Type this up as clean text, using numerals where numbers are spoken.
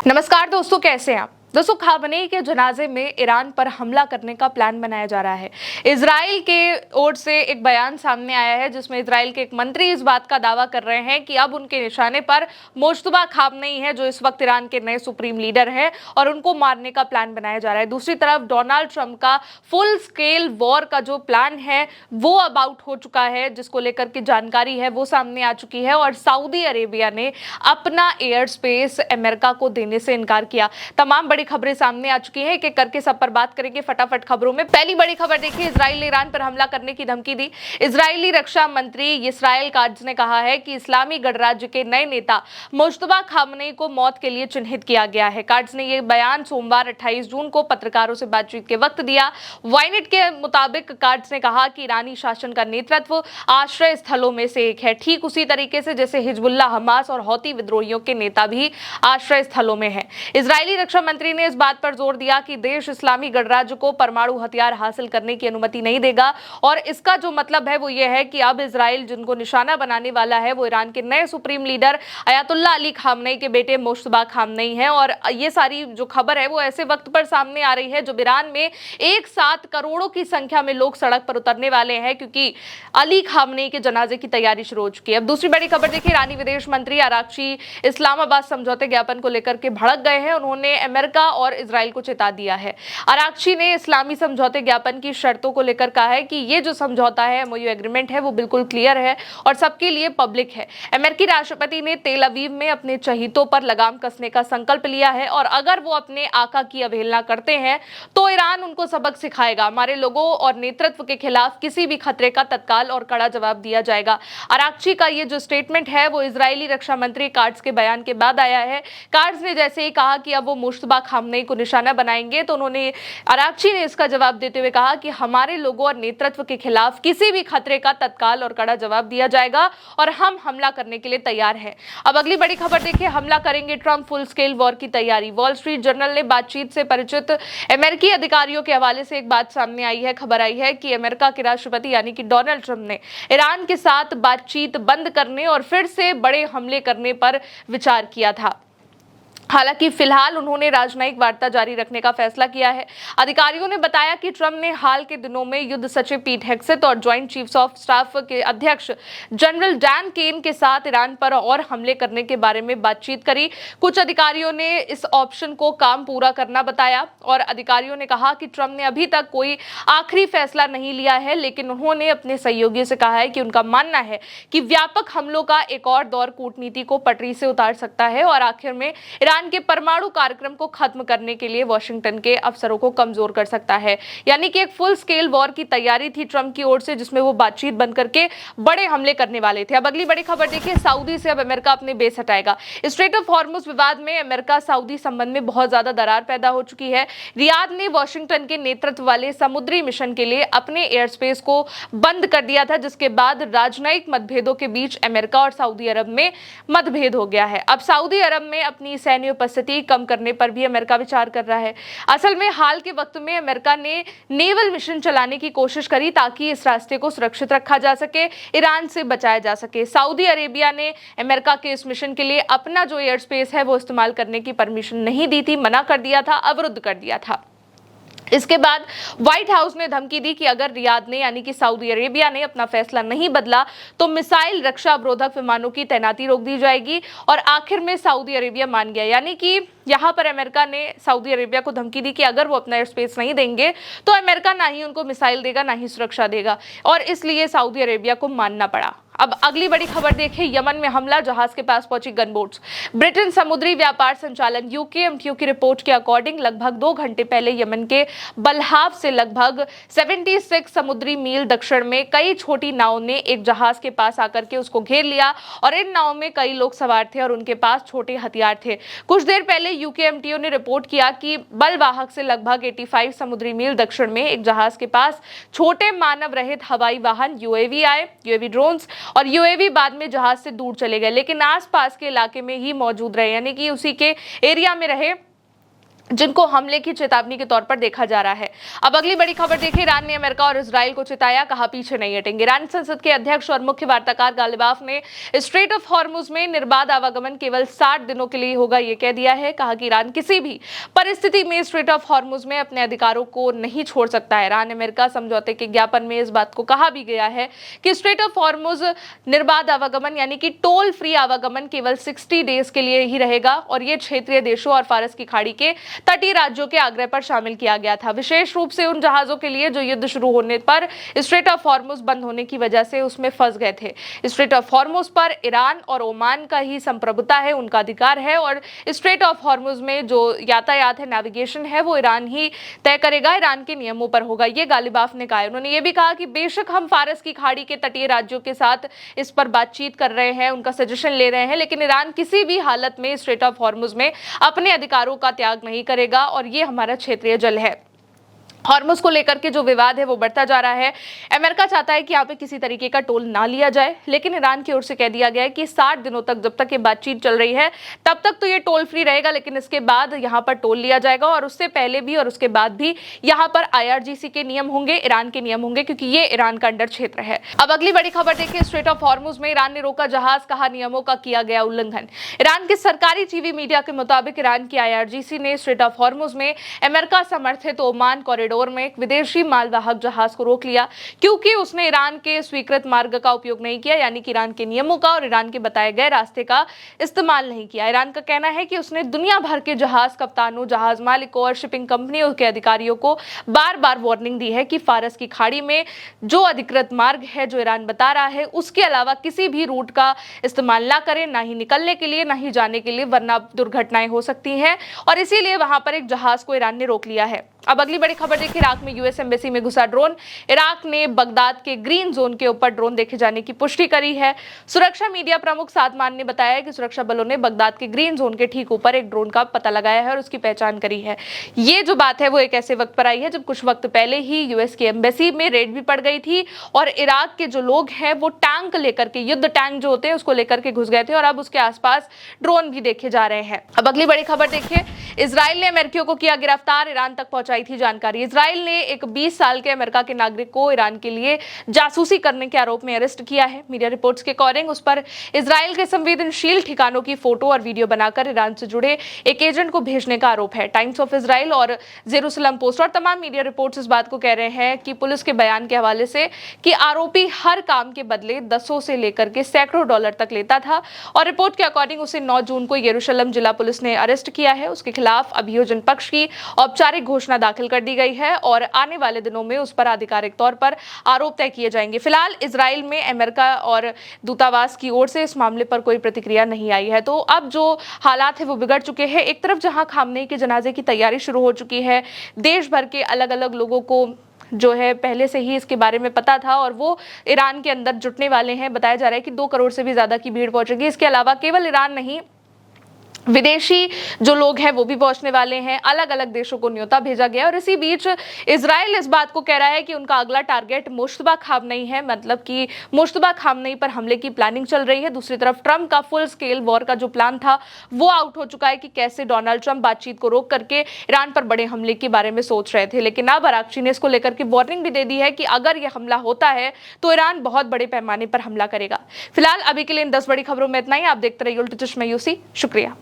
नमस्कार दोस्तों, कैसे हैं आप। दोस्तों, खामेनेई के जनाजे में ईरान पर हमला करने का प्लान बनाया जा रहा है। इजराइल के ओर से एक बयान सामने आया है जिसमें इजराइल के एक मंत्री इस बात का दावा कर रहे हैं कि अब उनके निशाने पर मुश्तबा खामेनेई है, जो इस वक्त ईरान के नए सुप्रीम लीडर हैं, और उनको मारने का प्लान बनाया जा रहा है। दूसरी तरफ डोनाल्ड ट्रंप का फुल स्केल वॉर का जो प्लान है वो अब आउट हो चुका है, जिसको लेकर के जानकारी है वो सामने आ चुकी है, और सऊदी अरेबिया ने अपना एयर स्पेस अमेरिका को देने से इनकार किया। तमाम बड़ी खबरें सामने आ चुकी हैं, एक एक करके सब पर बात करेंगे फटाफट खबरों में। पहली बड़ी खबर देखिए, इजराइल ने ईरान पर हमला करने की धमकी दी। इजरायली रक्षा मंत्री इसराइल काट्ज ने कहा है कि इस्लामी गणराज्य के नए नेता मुश्तबा खामेनेई को मौत के लिए चिन्हित किया गया है। काट्ज ने यह बयान सोमवार 28 जून को पत्रकारों से बातचीत के वक्त दिया। वाइनेट के मुताबिक काट्ज ने कहा कि ईरानी शासन का नेतृत्व आश्रय स्थलों में से एक है, ठीक उसी तरीके से जैसे हिजबुल्लाह, हमास और हौती विद्रोहियों के नेता भी आश्रय स्थलों में हैं। इजरायली रक्षा मंत्री ने इस बात पर जोर दिया कि देश इस्लामी गणराज्य को परमाणु हथियार हासिल करने की अनुमति नहीं देगा, और इसका जो मतलब है वो ये है कि अब इजराइल जिनको निशाना बनाने वाला है वो ईरान के नए supreme leader Ayatollah Ali Khamenei के बेटे मुश्तबा खामेनेई हैं। और ये सारी जो खबर है वो ऐसे वक्त पर सामने आ रही है जब ईरान में एक साथ करोड़ों की संख्या में लोग सड़क पर उतरने वाले हैं, क्योंकि अली खामेनेई के जनाजे की तैयारी शुरू हो चुकी है। अब दूसरी बड़ी खबर देखिए, ईरानी विदेश मंत्री आरागची इस्लामाबाद समझौते ज्ञापन को लेकर के भड़क गए हैं। उन्होंने अमेरिका और इजराइल को चेता दिया है। आरागची ने इस्लामी समझौते ज्ञापन की शर्तों को लेकर कहा है कि ये जो समझौता है, एमओयू एग्रीमेंट है, वो बिल्कुल क्लियर है और सबके लिए पब्लिक है। अमेरिकी राष्ट्रपति ने तेल अवीव में अपने चहीतों पर लगाम कसने का संकल्प लिया है, और अगर वो अपने आका की अवहेलना करते हैं तो ईरान उनको सबक सिखाएगा। हमारे लोगों और नेतृत्व के खिलाफ किसी भी खतरे का तत्काल और कड़ा जवाब दिया जाएगा। आरागची का ये जो स्टेटमेंट है वो इजरायली रक्षा मंत्री काट्ज के बयान के बाद आया है। काट्ज ने जैसे ही कहा कि अब वो मुश्तबा खामेनेई को निशाना बनाएंगे, तो आरागची ने इसका जवाब देते हुए कहा कि हमारे लोगों और नेतृत्व के खिलाफ किसी भी खतरे का तत्काल और कड़ा जवाब दिया जाएगा और हम हमला करने के लिए तैयार हैं। अब अगली बड़ी खबर देखिए, हमला करेंगे ट्रंप, फुल स्केल वॉर की तैयारी। वॉल स्ट्रीट जर्नल ने बातचीत से परिचित अमेरिकी अधिकारियों के हवाले से एक बात सामने आई है। खबर आई है कि अमेरिका के राष्ट्रपति यानी कि डोनाल्ड ट्रंप ने ईरान के साथ बातचीत बंद करने और फिर से बड़े हमले करने पर विचार किया था। हालांकि फिलहाल उन्होंने राजनयिक वार्ता जारी रखने का फैसला किया है। अधिकारियों ने बताया कि ट्रंप ने हाल के दिनों में युद्ध सचिव पीट हेग्सेथ और ज्वाइंट चीफ्स ऑफ स्टाफ के अध्यक्ष जनरल डैन केन के साथ ईरान पर और हमले करने के बारे में बातचीत करी। कुछ अधिकारियों ने इस ऑप्शन को काम पूरा करना बताया, और अधिकारियों ने कहा कि ट्रंप ने अभी तक कोई आखिरी फैसला नहीं लिया है, लेकिन उन्होंने अपने सहयोगियों से कहा है कि उनका मानना है कि व्यापक हमलों का एक और दौर कूटनीति को पटरी से उतार सकता है और आखिर में ईरान के परमाणु कार्यक्रम को खत्म करने के लिए वाशिंगटन के अफसरों को कमजोर कर सकता है। यानी कि एक फुल स्केल वॉर की तैयारी थी ट्रंप की ओर से, जिसमें वो बातचीत बंद करके बड़े हमले करने वाले थे। अब अगली बड़ी खबर देखिए, सऊदी से अब अमेरिका अपने बेस हटाएगा। स्ट्रेट ऑफ हॉर्मुज विवाद में अमेरिका सऊदी संबंध में बहुत ज्यादा दरार पैदा हो चुकी है। रियाद ने वाशिंगटन के नेतृत्व वाले समुद्री मिशन के लिए अपने एयर स्पेस को बंद कर दिया था, जिसके बाद राजनयिक मतभेदों के बीच अमेरिका और सऊदी अरब में मतभेद हो गया है। अब सऊदी अरब में अपनी सैन्य उपस्थिति कम करने पर भी अमेरिका विचार कर रहा है। असल में हाल के वक्त में अमेरिका ने नेवल मिशन चलाने की कोशिश करी ताकि इस रास्ते को सुरक्षित रखा जा सके, ईरान से बचाया जा सके। सऊदी अरेबिया ने अमेरिका के इस मिशन के लिए अपना जो एयर स्पेस है वो इस्तेमाल करने की परमिशन नहीं दी थी, मना कर दिया था, अवरुद्ध कर दिया था। इसके बाद व्हाइट हाउस ने धमकी दी कि अगर रियाद ने यानी कि सऊदी अरेबिया ने अपना फैसला नहीं बदला तो मिसाइल रक्षा अवरोधक विमानों की तैनाती रोक दी जाएगी, और आखिर में सऊदी अरेबिया मान गया। यानी कि यहां पर अमेरिका ने सऊदी अरेबिया को धमकी दी कि अगर वो अपना एयर स्पेस नहीं देंगे तो अमेरिका ना ही उनको मिसाइल देगा ना ही सुरक्षा देगा, और इसलिए सऊदी अरेबिया को मानना पड़ा। अब अगली बड़ी खबर देखिए, यमन में हमला, जहाज के पास पहुंची गनबोट्स। ब्रिटेन समुद्री व्यापार संचालन यूकेएमटीयू की रिपोर्ट के अकॉर्डिंग लगभग 2 घंटे पहले यमन के बलहाव से लगभग 76 समुद्री मील दक्षिण में कई छोटी नावों ने एक जहाज के पास आकर के उसको घेर लिया, और इन नावों में कई लोग सवार थे और उनके पास छोटे हथियार थे। कुछ देर पहले यूकेएमटीयू ने रिपोर्ट किया कि बलवाहक से लगभग 85 समुद्री मील दक्षिण में एक जहाज के पास छोटे मानव रहित हवाई वाहन यूएवी आए। यूएवी ड्रोन्स और यूएवी बाद में जहाज से दूर चले गए, लेकिन आसपास के इलाके में ही मौजूद रहे, यानी कि उसी के एरिया में रहे। जिनको हमले की चेतावनी के तौर पर देखा जा रहा है। अब अगली बड़ी खबर देखिए, ईरान ने अमेरिका और इजराइल को चिताया, कहा पीछे नहीं हटेंगे। ईरान संसद के अध्यक्ष और मुख्य वार्ताकार गालिबाफ ने स्ट्रेट ऑफ हॉर्मुज में निर्बाध आवागमन केवल 60 दिनों के लिए होगा, यह कह दिया है। कहा कि ईरान किसी भी परिस्थिति में स्ट्रेट ऑफ हॉर्मुज में अपने अधिकारों को नहीं छोड़ सकता है। ईरान अमेरिका समझौते के ज्ञापन में इस बात को कहा भी गया है कि स्ट्रेट ऑफ हॉर्मुज निर्बाध आवागमन यानी कि टोल फ्री आवागमन केवल 60 डेज के लिए ही रहेगा और यह क्षेत्रीय देशों और फारस की खाड़ी के तटीय राज्यों के आग्रह पर शामिल किया गया था, विशेष रूप से उन जहाजों के लिए जो युद्ध शुरू होने पर स्ट्रेट ऑफ हॉर्मुज बंद होने की वजह से उसमें फंस गए थे। स्ट्रेट ऑफ हॉर्मुज पर ईरान और ओमान का ही संप्रभुता है, उनका अधिकार है और स्ट्रेट ऑफ हॉर्मुज में जो यातायात है, नेविगेशन है, वो ईरान ही तय करेगा, ईरान के नियमों पर होगा, ये गालिबाफ ने कहा। उन्होंने ये भी कहा कि बेशक हम फारस की खाड़ी के तटीय राज्यों के साथ इस पर बातचीत कर रहे हैं, उनका सजेशन ले रहे हैं, लेकिन ईरान किसी भी हालत में स्ट्रेट ऑफ हॉर्मुज में अपने अधिकारों का त्याग नहीं करेगा और ये हमारा क्षेत्रीय जल है। हॉर्मुज को लेकर के जो विवाद है वो बढ़ता जा रहा है। अमेरिका चाहता है कि यहाँ पे किसी तरीके का टोल ना लिया जाए, लेकिन ईरान की ओर से कह दिया गया है कि 60 दिनों तक, जब तक ये बातचीत चल रही है तब तक तो ये टोल फ्री रहेगा, लेकिन इसके बाद यहाँ पर टोल लिया जाएगा और उससे पहले भी और उसके बाद भी यहाँ पर IRGC के नियम होंगे, ईरान के नियम होंगे, क्योंकि ये ईरान का अंडर क्षेत्र है। अब अगली बड़ी खबर देखिए, स्ट्रेट ऑफ हॉर्मुज में ईरान ने रोका जहाज, कहा नियमों का किया गया उल्लंघन। ईरान के सरकारी टीवी मीडिया के मुताबिक ईरान की IRGC ने स्ट्रेट ऑफ हॉर्मुज में अमेरिका समर्थित ओमान कॉरिडोर में एक विदेशी मालवाहक जहाज को रोक लिया, क्योंकि उसने ईरान के स्वीकृत मार्ग का उपयोग नहीं किया, यानी कि ईरान के नियमों का और ईरान के बताए गए रास्ते का इस्तेमाल नहीं किया। ईरान का कहना है कि उसने दुनिया भर के जहाज कप्तानों, जहाज मालिकों और शिपिंग कंपनियों के अधिकारियों को बार बार वार्निंग दी है कि फारस की खाड़ी में जो अधिकृत मार्ग है, जो ईरान बता रहा है, उसके अलावा किसी भी रूट का इस्तेमाल ना करें, ना ही निकलने के लिए, ना ही जाने के लिए, वरना दुर्घटनाएं हो सकती हैं और इसीलिए वहां पर एक जहाज को ईरान ने रोक लिया है। अब अगली बड़ी खबर देखिए, इराक में यूएस एम्बेसी में घुसा ड्रोन। इराक ने बगदाद के ग्रीन जोन के ऊपर ड्रोन देखे जाने की पुष्टि करी है। सुरक्षा मीडिया प्रमुख सादमान ने बताया कि सुरक्षा बलों ने बगदाद के ग्रीन जोन के ठीक ऊपर एक ड्रोन का पता लगाया है और उसकी पहचान करी है। ये जो बात है वो एक ऐसे वक्त पर आई है जब कुछ वक्त पहले ही यूएस की एम्बेसी में रेड भी पड़ गई थी और इराक के जो लोग हैं वो टैंक लेकर के, युद्ध टैंक जो होते हैं, उसको लेकर के घुस गए थे और अब उसके आसपास ड्रोन भी देखे जा रहे हैं। अब अगली बड़ी खबर देखिए, इजराइल ने अमेरिकियों को किया गिरफ्तार, ईरान तक पहुंचाई थी जानकारी। इजराइल ने एक 20 साल के अमेरिका के नागरिक को ईरान के लिए जासूसी करने के आरोप में अरेस्ट किया है। मीडिया रिपोर्ट्स के अकॉर्डिंग उस पर इजराइल के संवेदनशील ठिकानों की फोटो और वीडियो बनाकर ईरान से जुड़े एक एजेंट को भेजने का आरोप है। टाइम्स ऑफ इजराइल और जेरूसलम पोस्ट और तमाम मीडिया रिपोर्ट्स इस बात को कह रहे हैं कि पुलिस के बयान के हवाले से कि आरोपी हर काम के बदले दसों से लेकर के सैकड़ों डॉलर तक लेता था और रिपोर्ट के अकॉर्डिंग उसे 9 जून को यरूशलेम जिला पुलिस ने अरेस्ट किया है। उसके खिलाफ अभियोजन पक्ष की औपचारिक घोषणा दाखिल कर दी गई है और आने वाले दिनों में उस पर आधिकारिक तौर पर आरोप तय किए जाएंगे। फिलहाल इजराइल में अमेरिका और दूतावास की ओर से इस मामले पर कोई प्रतिक्रिया नहीं आई है। तो अब जो हालात है वो बिगड़ चुके हैं। एक तरफ जहां खामनेई के जनाजे की तैयारी शुरू हो चुकी है, देश भर के अलग अलग लोगों को जो है पहले से ही इसके बारे में पता था और वो ईरान के अंदर जुटने वाले हैं। बताया जा रहा है कि 2 करोड़ से भी ज्यादा की भीड़ पहुंचेगी। इसके अलावा केवल ईरान नहीं, विदेशी जो लोग हैं वो भी पहुंचने वाले हैं। अलग अलग देशों को न्योता भेजा गया और इसी बीच इजराइल इस बात को कह रहा है कि उनका अगला टारगेट मुश्तबा खामनेई है, मतलब कि मुश्तबा खामनेई पर हमले की प्लानिंग चल रही है। दूसरी तरफ ट्रंप का फुल स्केल वॉर का जो प्लान था वो आउट हो चुका है कि कैसे डोनाल्ड ट्रंप बातचीत को रोक करके ईरान पर बड़े हमले के बारे में सोच रहे थे, लेकिन अब अरागची ने इसको लेकर के वार्निंग भी दे दी है कि अगर यह हमला होता है तो ईरान बहुत बड़े पैमाने पर हमला करेगा। फिलहाल अभी के लिए इन 10 बड़ी खबरों में इतना ही। आप देखते रहिए उल्टा चश्मा यूसी। शुक्रिया।